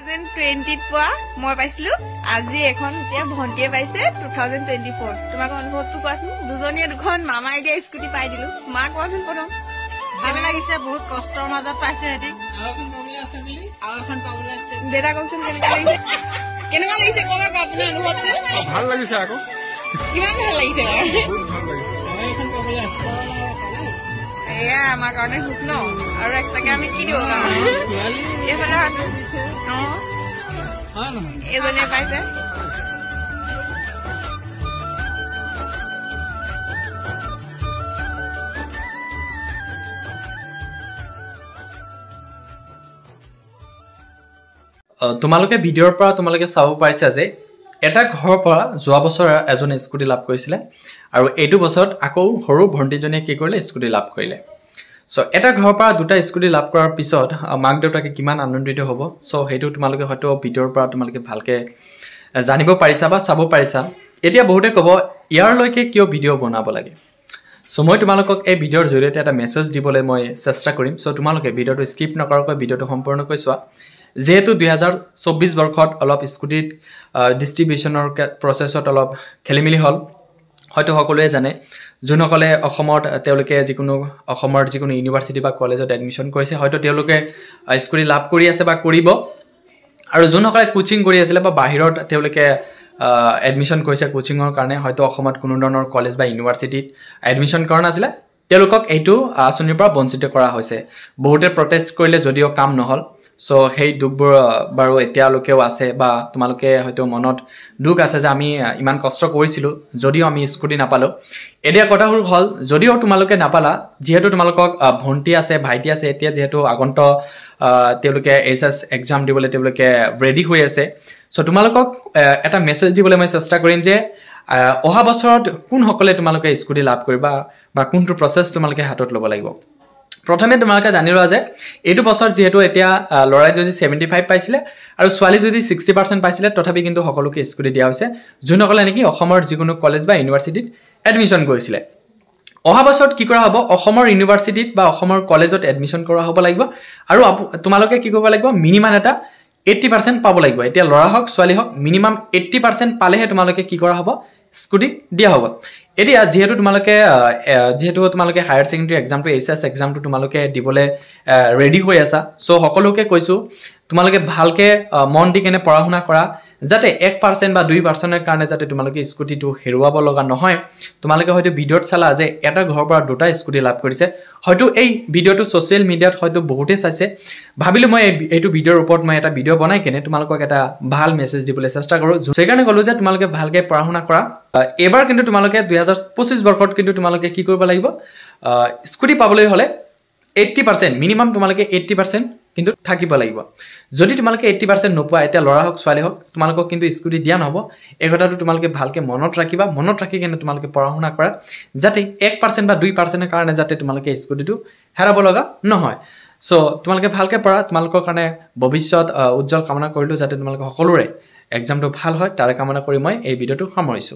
2020 পোৱা মই পাইছিলো আজি এখন এতিয়া ভন্টিয়ে পাইছে 2024 তোমাক অনুভৱটো কোৱাচোন দুজনীয়ে দুখন মামা আইডিয়া স্কুটি পাই দিলো মা কোৱাচোন প্ৰথম ভাল লাগিছে বহুত কষ্টৰ মাজত পাইছে হেতি আৰু এখন পাবলৈ আছে দেতা কওকচোন কেনেকুৱা লাগিছে কওক আপোনাৰ অনুভৱটো ভাল লাগিছে আকৌ কিমান ভাল লাগিছে এইখন পাবলৈ আছে এয়া আমাৰ কাৰণে সুখ ন আৰু এক্সট্ৰাকে আমি কি দিব এইফালে এজনীয়ে পাইছে তোমালোকে ভিডিঅ'ৰ পৰা তোমালোকে চাব পাৰিছা যে এটা ঘৰৰ পৰা যোৱা বছৰ এজনে স্কুটি লাভ কৰিছিলে আৰু এইটো বছৰত আকৌ সৰু ভণ্টিজনীয়ে কি কৰিলে স্কুটি লাভ কৰিলে সো এটা ঘৰৰ পৰা দুটা স্কুটি লাভ কৰাৰ পিছত মাক দেউতাকে কিমান আনন্দিত হ'ব সো সেইটো তোমালোকে হয়তো ভিডিঅ'ৰ পৰা তোমালোকে ভালকে জানিব পাৰিছা বা চাব পাৰিছা এতিয়া বহুতে ক'ব ইয়াৰলৈকে কিয় ভিডিঅ' বনাব লাগে সো মই তোমালোকক এই ভিডিঅ'ৰ জৰিয়তে এটা মেছেজ দিবলৈ মই চেষ্টা কৰিম সো তোমালোকে ভিডিঅ'টো স্কিপ নকৰাকৈ ভিডিঅ'টো সম্পূৰ্ণকৈ চোৱা যেহেতু 2024 বৰ্ষত অলপ স্কুটিত ডিস্ট্ৰিবিউশনৰ প্ৰসেছত অলপ খেলিমেলি হল হয়তো সকলোৱে জানে যোনসকলে অসমত তেওঁলোকে যিকোনো অসমৰ যিকোনো ইউনিভাৰ্সিটি বা কলেজত এডমিশন কৰিছে হয়তো তেওঁলোকে স্কুটি লাভ কৰি আছে বা কৰিব আৰু যোনসকলে কোচিং কৰি আছিল বা বাহিৰত তেওঁলোকে এডমিশন কৰিছে কোচিংৰ কাৰণে হয়তো অসমত কোনো ধৰণৰ কলেজ বা ইউনিভাৰ্সিটিত এডমিশন কৰা নাছিল তেওঁলোকক এইটো আঁচনিৰ পৰা বঞ্চিত কৰা হৈছে বহুতে প্ৰটেষ্ট কৰিলে যদিও কাম নহল সো হেই দুখবোৰ বাৰু এতিয়ালৈকেও আছে বা তোমালোকে হয়তো মনত দুখ আছে যে আমি ইমান কষ্ট কৰিছিলো যদিও আমি স্কুটি নাপালো এতিয়া কথাবোৰ হল যদিও তোমালোকে নাপালা যেহেতু তোমালোকক ভন্টি আছে ভাইটি আছে এতিয়া যেহেতু আগন্ত তেওঁলোকে এছএছ এক্সাম দিবলৈ তেওঁলোকে ৰেডি হৈ আছে সো তোমালোকক এটা মেছেজ দিবলৈ মই চেষ্টা কৰিম যে অহা বছৰত কোন সকলে তোমালোকে স্কুটি লাভ কৰিবা বা কোনটো প্ৰসেস তোমালোকে হাতত ল'ব লাগিব প্ৰথমে তোমালোকে জানি লোৱা যে এইটো বছৰ যেহেতু এতিয়া লৰাই যদি 75 পাইছিলে আৰু ছোৱালী যদি 60% পাইছিলে তথাপি কিন্তু সকলোকে স্কুটি দিয়া হৈছে যোনসকলে নেকি অসমৰ যিকোনো কলেজ বা ইউনিভাৰ্সিটিত এডমিশন কৰিছিলে অহা বছৰত কি কৰা হ'ব অসমৰ ইউনিভাৰ্সিটিত বা অসমৰ কলেজত এডমিশন কৰা হ'ব লাগিব আৰু তোমালোকে কি কৰিব লাগিব মিনিমাম এটা 80% পাব লাগিব এতিয়া লৰা হক ছোৱালী হক মিনিমাম 80% পালেহে তোমালোকে কি কৰা হ'ব স্কুটি দিয়া হ'ব এতিয়া যেহেতু তোমালোকে হায়াৰ সেকেন্ডাৰী এক্সামটো এছএছ এক্সামটো তোমালোকে দিবলৈ ৰেডি হৈ আছা সো সকলোকে কৈছো তোমালোকে ভালকে মন দি কেনে পঢ়া শুনা কৰা যাতে 1% বা 2% এৰ কাৰণে যাতে তোমালোকে স্কুটিটো হেৰুৱাব লগা নহয় তোমালোকে হয়তো ভিডিঅ'ত চালা যে এটা ঘৰৰ পৰা দুটা স্কুটি লাভ কৰিছে হয়তো এই ভিডিঅ'টো সোশ্যাল মিডিয়াত হয়তো বহুতে চাইছে ভাবিলো মই এইটো ভিডিঅ'ৰ ওপৰত মই এটা ভিডিঅ' বনাই কেনে তোমালোকক এটা ভাল মেছেজ দিবলৈ চেষ্টা কৰো সেইকাৰণে ক'লো যে তোমালোকে ভালকে পঢ়া শুনা কৰা এবাৰ কিন্তু তোমালোকে 2025 বৰ্ষত কিন্তু তোমালোকে কি কৰিব লাগিব স্কুটি পাবলৈ হলে 80% মিনিমাম তোমালোকে 80% কিন্তু থাকিব লাগিব যদি তোমালোকে 80% নোপোৱা এটা লৰা হক ছোৱালী হক তোমালোকক কিন্তু স্কুটি দিয়া নহব এই কথাটো তোমালোকে ভালকে মনত ৰাখিবা মনত ৰাখি কেনে তোমালোকে পঢ়া শুনা কৰা যাতে 1% বা 2% এৰ কাৰণে যাতে তোমালোকে স্কুটিটো হেৰাব লগা নহয় সো তোমালোকে ভালকে পঢ়া তোমালোকৰ কাৰণে ভৱিষ্যত উজ্জ্বল কামনা কৰিলো যাতে তোমালোকে সকলোৰে এক্সামটো ভাল হয় তাৰ কামনা কৰি মই এই ভিডিঅ'টো সামৰিছো